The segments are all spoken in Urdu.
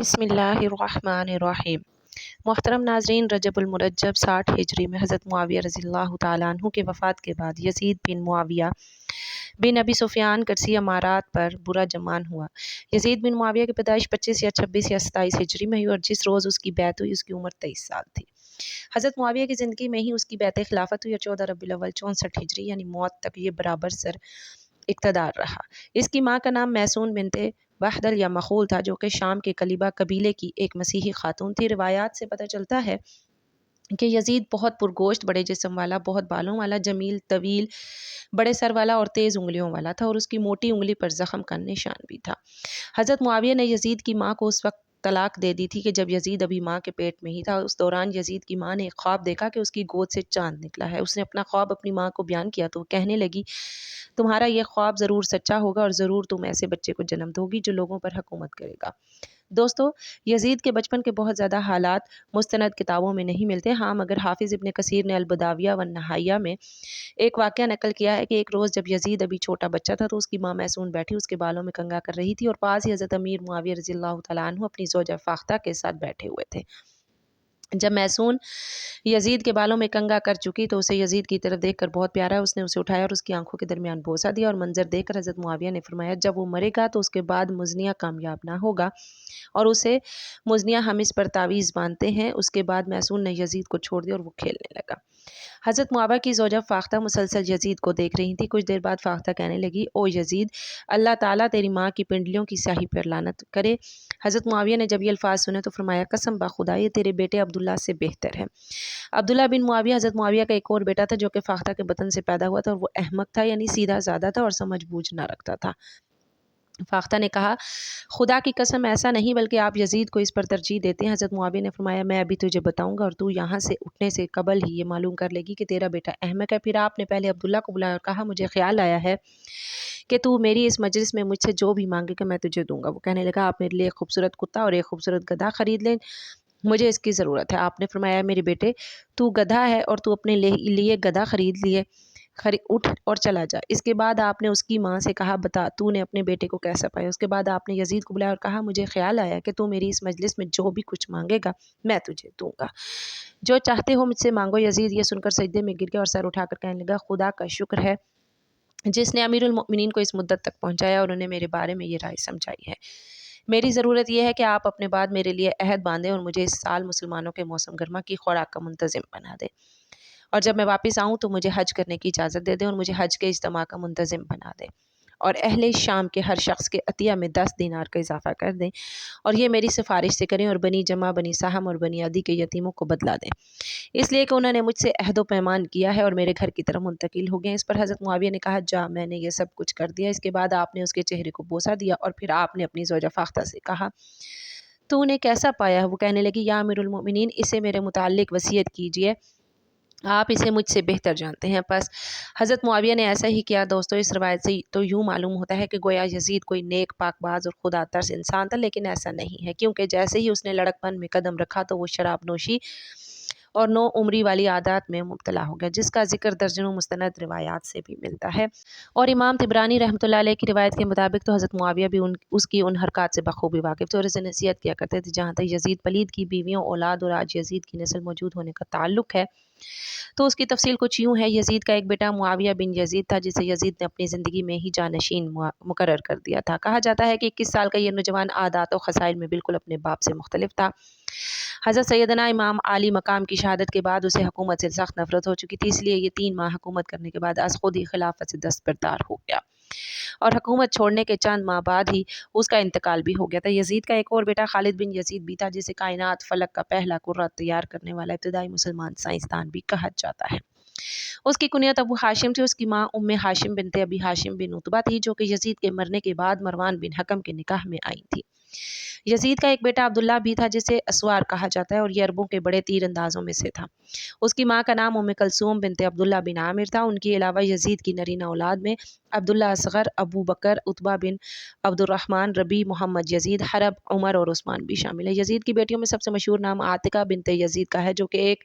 بسم اللہ الرحمن الرحیم۔ محترم ناظرین، رجب المرجب 60 ہجری میں حضرت معاویہ رضی اللہ تعالیٰ عنہ کے وفات کے بعد یزید بن معاویہ بن ابی سفیان کرسی امارات پر برا جمان ہوا۔ یزید بن معاویہ کی پیدائش 25 یا 26 یا 27 ہجری میں ہوئی اور جس روز اس کی بیعت ہوئی اس کی عمر 23 سال تھی۔ حضرت معاویہ کی زندگی میں ہی اس کی بیعت خلافت ہوئی اور 14 ربیع الاول 64 ہجری یعنی موت تک یہ برابر سر اقتدار رہا۔ اس کی ماں کا نام میسون بنت وحدل یا مخول تھا، جو کہ شام کے کلیبہ قبیلے کی ایک مسیحی خاتون تھی۔ روایات سے پتہ چلتا ہے کہ یزید بہت پرگوشت، بڑے جسم والا، بہت بالوں والا، جمیل، طویل، بڑے سر والا اور تیز انگلیوں والا تھا، اور اس کی موٹی انگلی پر زخم کا نشان بھی تھا۔ حضرت معاویہ نے یزید کی ماں کو اس وقت طلاق دے دی تھی کہ جب یزید ابھی ماں کے پیٹ میں ہی تھا۔ اس دوران یزید کی ماں نے ایک خواب دیکھا کہ اس کی گود سے چاند نکلا ہے۔ اس نے اپنا خواب اپنی ماں کو بیان کیا تو وہ کہنے لگی، تمہارا یہ خواب ضرور سچا ہوگا اور ضرور تم ایسے بچے کو جنم دو گی جو لوگوں پر حکومت کرے گا۔ دوستو، یزید کے بچپن کے بہت زیادہ حالات مستند کتابوں میں نہیں ملتے، ہاں مگر حافظ ابن کثیر نے البداویہ والنہایہ میں ایک واقعہ نقل کیا ہے کہ ایک روز جب یزید ابھی چھوٹا بچہ تھا تو اس کی ماں میسون بیٹھی اس کے بالوں میں کنگھا کر رہی تھی، اور پاس ہی حضرت امیر معاویہ رضی اللہ تعالیٰ عنہ اپنی زوجہ فاختہ کے ساتھ بیٹھے ہوئے تھے۔ جب میسون یزید کے بالوں میں کنگھا کر چکی تو اسے یزید کی طرف دیکھ کر بہت پیارا، اس نے اسے اٹھایا اور اس کی آنکھوں کے درمیان بوسہ دیا، اور منظر دیکھ کر حضرت معاویہ نے فرمایا، جب وہ مرے گا تو اس کے بعد مزنیہ کامیاب نہ ہوگا، اور اسے مزنیہ ہم اس پر تعویذ باندھتے ہیں۔ اس کے بعد میسون نے یزید کو چھوڑ دیا اور وہ کھیلنے لگا۔ حضرت معاویہ کی زوجہ فاختہ مسلسل یزید کو دیکھ رہی تھی۔ کچھ دیر بعد فاختہ کہنے لگی، او یزید، اللہ تعالیٰ تیری ماں کی پنڈلیوں کی سیاہی پر لعنت کرے۔ حضرت معاویہ نے جب یہ الفاظ سنے تو فرمایا، قسم بخدا یہ تیرے بیٹے عبداللہ سے بہتر ہے۔ عبداللہ بن معاویہ حضرت معاویہ کا ایک اور بیٹا تھا جو کہ فاختہ کے بطن سے پیدا ہوا تھا، اور وہ احمق تھا، یعنی سیدھا سادہ تھا اور سمجھ بوجھ نہ رکھتا تھا۔ فاختہ نے کہا، خدا کی قسم ایسا نہیں بلکہ آپ یزید کو اس پر ترجیح دیتے ہیں۔ حضرت معاویہ نے فرمایا، میں ابھی تجھے بتاؤں گا اور تو یہاں سے اٹھنے سے قبل ہی یہ معلوم کر لے گی کہ تیرا بیٹا احمق ہے۔ پھر آپ نے پہلے عبداللہ کو بلایا اور کہا، مجھے خیال آیا ہے کہ تو میری اس مجلس میں مجھ سے جو بھی مانگے گا میں تجھے دوں گا۔ وہ کہنے لگا، آپ میرے لیے ایک خوبصورت کتا اور ایک خوبصورت گدھا خرید لیں، مجھے اس کی ضرورت ہے۔ آپ نے فرمایا، میرے بیٹے تو گدھا ہے اور تو اپنے لیے گدھا خرید لیے، اٹھ اور چلا جا۔ اس کے بعد آپ نے اس کی ماں سے کہا، بتا تو نے اپنے بیٹے کو کیسا پایا۔ اس کے بعد آپ نے یزید کو بلایا اور کہا، مجھے خیال آیا کہ تو میری اس مجلس میں جو بھی کچھ مانگے گا میں تجھے دوں گا، جو چاہتے ہو مجھ سے مانگو۔ یزید یہ سن کر سجدے میں گر گیا اور سر اٹھا کر کہنے لگا، خدا کا شکر ہے جس نے امیر المؤمنین کو اس مدت تک پہنچایا اور انہیں میرے بارے میں یہ رائے سمجھائی ہے۔ میری ضرورت یہ ہے کہ آپ اپنے بعد میرے لیے عہد باندھیں اور مجھے اس سال مسلمانوں کے موسم گرما کی خوراک کا منتظم بنا دیں، اور جب میں واپس آؤں تو مجھے حج کرنے کی اجازت دے دیں اور مجھے حج کے اجتماع کا منتظم بنا دیں، اور اہل شام کے ہر شخص کے عطیہ میں 10 دینار کا اضافہ کر دیں، اور یہ میری سفارش سے کریں، اور بنی جمع، بنی سہم اور بنی عدی کے یتیموں کو بدلا دیں، اس لیے کہ انہوں نے مجھ سے عہد و پیمان کیا ہے اور میرے گھر کی طرف منتقل ہو گئے۔ اس پر حضرت معاویہ نے کہا، جا، میں نے یہ سب کچھ کر دیا۔ اس کے بعد آپ نے اس کے چہرے کو بوسہ دیا اور پھر آپ نے اپنی زوجہ فاختہ سے کہا، تو نے کیسا پایا؟ وہ کہنے لگی، یا امیر المؤمنین، اسے میرے متعلق وصیت کیجیے، آپ اسے مجھ سے بہتر جانتے ہیں۔ پس حضرت معاویہ نے ایسا ہی کیا۔ دوستو، اس روایت سے تو یوں معلوم ہوتا ہے کہ گویا یزید کوئی نیک، پاک باز اور خدا ترس انسان تھا، لیکن ایسا نہیں ہے، کیونکہ جیسے ہی اس نے لڑک پن میں قدم رکھا تو وہ شراب نوشی اور نو عمری والی عادات میں مبتلا ہو گیا، جس کا ذکر درجنوں مستند روایات سے بھی ملتا ہے۔ اور امام طبرانی رحمۃ اللہ علیہ کی روایت کے مطابق تو حضرت معاویہ بھی اس کی ان حرکات سے بخوبی واقف تھے اور اسے نصیحت کیا کرتے تھے۔ جہاں تک یزید پلید کی بیویوں، اولاد اور آج یزید کی نسل موجود ہونے کا تعلق ہے تو اس کی تفصیل کچھ یوں ہے۔ یزید کا ایک بیٹا معاویہ بن یزید تھا، جسے یزید نے اپنی زندگی میں ہی جانشین مقرر کر دیا تھا۔ کہا جاتا ہے کہ 21 سال کا یہ نوجوان عادات و خصائل میں بالکل اپنے باپ سے مختلف تھا۔ حضرت سیدنا امام عالی مقام کی شہادت کے بعد اسے حکومت سے سخت نفرت ہو چکی تھی، اس لیے یہ 3 ماہ حکومت کرنے کے بعد از خود ہی خلافت سے دستبردار ہو گیا، اور حکومت چھوڑنے کے چند ماہ بعد ہی اس کا انتقال بھی ہو گیا تھا۔ یزید کا ایک اور بیٹا خالد بن یزید بھی تھا، جسے کائنات فلک کا پہلا قرہ تیار کرنے والا ابتدائی مسلمان سائنسدان بھی کہا جاتا ہے۔ اس کی کنیت ابو ہاشم تھی۔ اس کی ماں ام ہاشم بنت ابی ہاشم بن عتبہ تھی، جو کہ یزید کے مرنے کے بعد مروان بن حکم کے نکاح میں آئی تھی۔ یزید کا ایک بیٹا عبداللہ بھی تھا، جسے اسوار کہا جاتا ہے، اور یہ عربوں کے بڑے تیر اندازوں میں سے تھا۔ اس کی ماں کا نام ام کلثوم بنت عبداللہ بن عامر تھا۔ ان کے علاوہ یزید کی نرینہ اولاد میں عبداللہ اصغر، ابو بکر، عتبہ بن عبد الرحمن، ربیع، محمد یزید، حرب، عمر اور عثمان بھی شامل ہیں۔ یزید کی بیٹیوں میں سب سے مشہور نام عاتکہ بنت یزید کا ہے، جو کہ ایک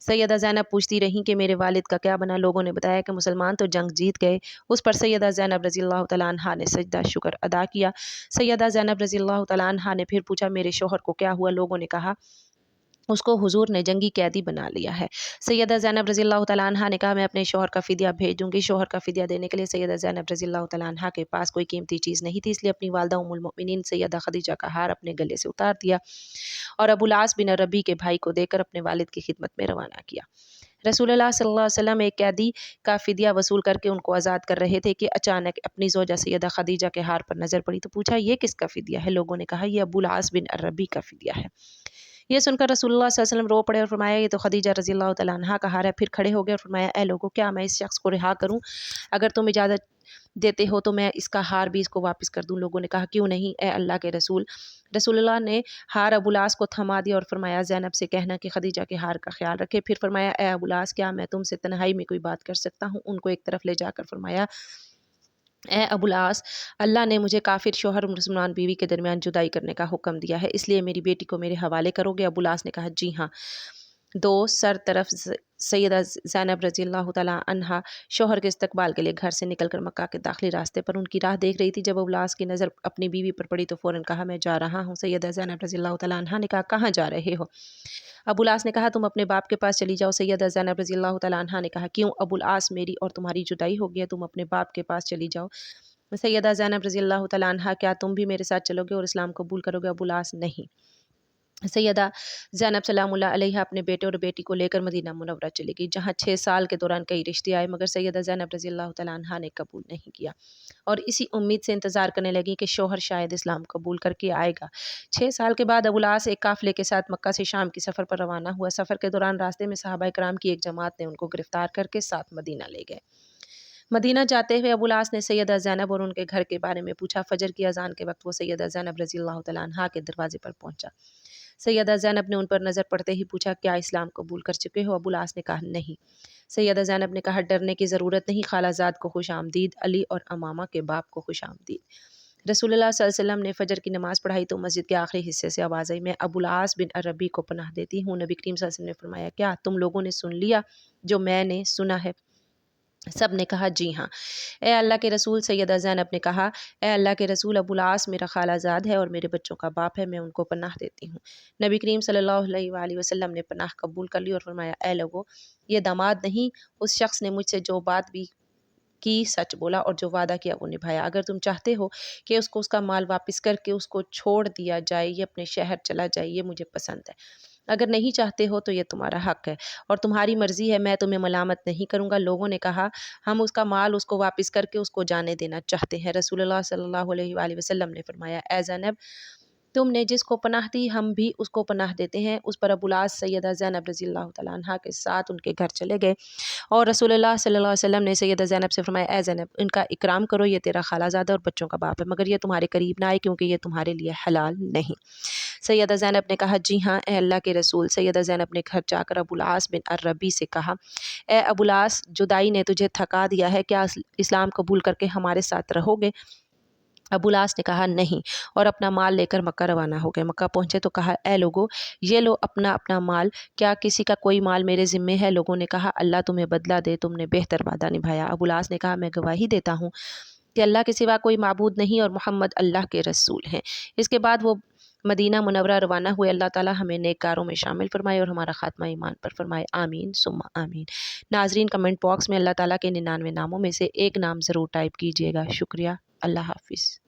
سیدہ زینب پوچھتی رہیں کہ میرے والد کا کیا بنا؟ لوگوں نے بتایا کہ مسلمان تو جنگ جیت گئے۔ اس پر سیدہ زینب رضی اللہ تعالیٰ عنہا نے سجدہ شکر ادا کیا۔ سیدہ زینب رضی اللہ تعالیٰ عنہا نے پھر پوچھا میرے شوہر کو کیا ہوا؟ لوگوں نے کہا اس کو حضور نے جنگی قیدی بنا لیا ہے۔ سیدہ زینب رضی اللہ تعالیٰ عنہا نے کہا میں اپنے شوہر کا فدیہ بھیج دوں گی۔ شوہر کا فدیہ دینے کے لیے سیدہ زینب رضی اللہ تعالیٰ عنہا کے پاس کوئی قیمتی چیز نہیں تھی، اس لیے اپنی والدہ ام المؤمنین سیدہ خدیجہ کا ہار اپنے گلے سے اتار دیا اور ابو العاص بن ربیع کے بھائی کو دے کر اپنے والد کی خدمت میں روانہ کیا۔ رسول اللہ صلی اللہ علیہ وسلم ایک قیدی کا فدیہ وصول کر کے ان کو آزاد کر رہے تھے کہ اچانک اپنی زوجہ سیدہ خدیجہ کے ہار پر نظر پڑی تو پوچھا یہ کس کا فدیہ ہے؟ لوگوں نے کہا یہ ابو العاص بن ربیع کا فدیہ ہے۔ یہ سن کر رسول اللہ صلی اللہ علیہ وسلم رو پڑے اور فرمایا یہ تو خدیجہ رضی اللہ تعالیٰ عنہا کا ہار ہے۔ پھر کھڑے ہو گئے اور فرمایا اے لوگو کیا میں اس شخص کو رہا کروں؟ اگر تم اجازت دیتے ہو تو میں اس کا ہار بھی اس کو واپس کر دوں۔ لوگوں نے کہا کیوں نہیں اے اللہ کے رسول؟ رسول اللہ نے ہار ابو العاص کو تھما دیا اور فرمایا زینب سے کہنا کہ خدیجہ کے ہار کا خیال رکھے۔ پھر فرمایا اے ابو العاص کیا میں تم سے تنہائی میں کوئی بات کر سکتا ہوں؟ ان کو ایک طرف لے جا کر فرمایا اے ابو العاص اللہ نے مجھے کافر شوہر اور مسلمان بیوی کے درمیان جدائی کرنے کا حکم دیا ہے، اس لیے میری بیٹی کو میرے حوالے کرو گے؟ ابو العاص نے کہا جی ہاں۔ دو سر طرف سیدہ زینب رضی اللہ تعالیٰ عنہا شوہر کے استقبال کے لیے گھر سے نکل کر مکہ کے داخلی راستے پر ان کی راہ دیکھ رہی تھی۔ جب ابو العاص کی نظر اپنی بیوی پر پڑی تو فوراً کہا میں جا رہا ہوں۔ سیدہ زینب رضی اللہ تعالیٰ عنہا نے کہا کہاں جا رہے ہو؟ ابو العاص نے کہا تم اپنے باپ کے پاس چلی جاؤ۔ سیدہ زینب رضی اللہ تعالیٰ عنہا نے کہا کیوں؟ ابو العاص میری اور تمہاری جدائی ہو گئی ہے، تم اپنے باپ کے پاس چلی جاؤ۔ سیدہ زینب رضی اللہ تعالیٰ عنہا کیا تم بھی میرے ساتھ چلو گے اور اسلام قبول کرو گے؟ ابو العاص نہیں۔ سیدہ زینب سلام اللہ علیہا اپنے بیٹے اور بیٹی کو لے کر مدینہ منورہ چلی گئی، جہاں 6 سال کے دوران کئی رشتے آئے مگر سیدہ زینب رضی اللہ تعالیٰ عنہا نے قبول نہیں کیا اور اسی امید سے انتظار کرنے لگی کہ شوہر شاید اسلام قبول کر کے آئے گا۔ 6 سال کے بعد ابو العاص ایک قافلے کے ساتھ مکہ سے شام کی سفر پر روانہ ہوا۔ سفر کے دوران راستے میں صحابہ کرام کی ایک جماعت نے ان کو گرفتار کر کے ساتھ مدینہ لے گئے۔ مدینہ جاتے ہوئے ابو العاص نے سیدہ زینب اور ان کے گھر کے بارے میں پوچھا۔ فجر کی اذان کے وقت وہ سیدہ زینب رضی اللہ تعالیٰ عنہا کے دروازے پر پہنچا۔ سیدہ زینب نے ان پر نظر پڑتے ہی پوچھا کیا اسلام قبول کر چکے ہو؟ ابو العاص نے کہا نہیں۔ سیدہ زینب نے کہا ڈرنے کی ضرورت نہیں، خالہ زاد کو خوش آمدید، علی اور امامہ کے باپ کو خوش آمدید۔ رسول اللہ صلی اللہ علیہ وسلم نے فجر کی نماز پڑھائی تو مسجد کے آخری حصے سے آواز آئی میں ابو العاص بن ربیع کو پناہ دیتی ہوں۔ نبی کریم صلی اللہ علیہ وسلم نے فرمایا کیا تم لوگوں نے سن لیا جو میں نے سنا ہے؟ سب نے کہا جی ہاں۔ اے اللہ کے رسول، سیدہ زینب نے کہا اے اللہ کے رسول ابو العاص میرا خالہ زاد ہے اور میرے بچوں کا باپ ہے، میں ان کو پناہ دیتی ہوں۔ نبی کریم صلی اللہ علیہ وآلہ وسلم نے پناہ قبول کر لی اور فرمایا اے لوگو یہ داماد نہیں، اس شخص نے مجھ سے جو بات بھی کی سچ بولا اور جو وعدہ کیا وہ نبھایا۔ اگر تم چاہتے ہو کہ اس کو اس کا مال واپس کر کے اس کو چھوڑ دیا جائے، یہ اپنے شہر چلا جائے، یہ مجھے پسند ہے۔ اگر نہیں چاہتے ہو تو یہ تمہارا حق ہے اور تمہاری مرضی ہے، میں تمہیں ملامت نہیں کروں گا۔ لوگوں نے کہا ہم اس کا مال اس کو واپس کر کے اس کو جانے دینا چاہتے ہیں۔ رسول اللہ صلی اللہ علیہ وآلہ وسلم نے فرمایا اے زینب تم نے جس کو پناہ دی ہم بھی اس کو پناہ دیتے ہیں۔ اس پر ابو العاص سیدہ زینب رضی اللہ تعالیٰ عنہا کے ساتھ ان کے گھر چلے گئے اور رسول اللہ صلی اللہ علیہ وسلم نے سیدہ زینب سے فرمایا اے زینب ان کا اکرام کرو، یہ تیرا خالہ زادہ اور بچوں کا باپ ہے، مگر یہ تمہارے قریب نہ آئے کیونکہ یہ تمہارے لیے حلال نہیں۔ سیدہ زینب نے کہا جی ہاں اے اللہ کے رسول۔ سیدہ زینب نے گھر جا کر ابو العاص بن ربیع سے کہا اے ابو العاص جدائی نے تجھے تھکا دیا ہے، کیا اسلام قبول کر کے ہمارے ساتھ رہو گے؟ ابو العاص نے کہا نہیں اور اپنا مال لے کر مکہ روانہ ہو گئے۔ مکہ پہنچے تو کہا اے لوگو یہ لو اپنا اپنا مال، کیا کسی کا کوئی مال میرے ذمے ہے؟ لوگوں نے کہا اللہ تمہیں بدلہ دے، تم نے بہتر وعدہ نبھایا۔ ابو العاص نے کہا میں گواہی دیتا ہوں کہ اللہ کے سوا کوئی معبود نہیں اور محمد اللہ کے رسول ہیں۔ اس کے بعد وہ مدینہ منورہ روانہ ہوئے۔ اللہ تعالی ہمیں نیک کاروں میں شامل فرمائے اور ہمارا خاتمہ ایمان پر فرمائے، آمین ثم آمین۔ ناظرین کمنٹ باکس میں اللہ تعالیٰ کے 99 ناموں میں سے ایک نام ضرور ٹائپ کیجیے گا۔ شکریہ، اللہ حافظ۔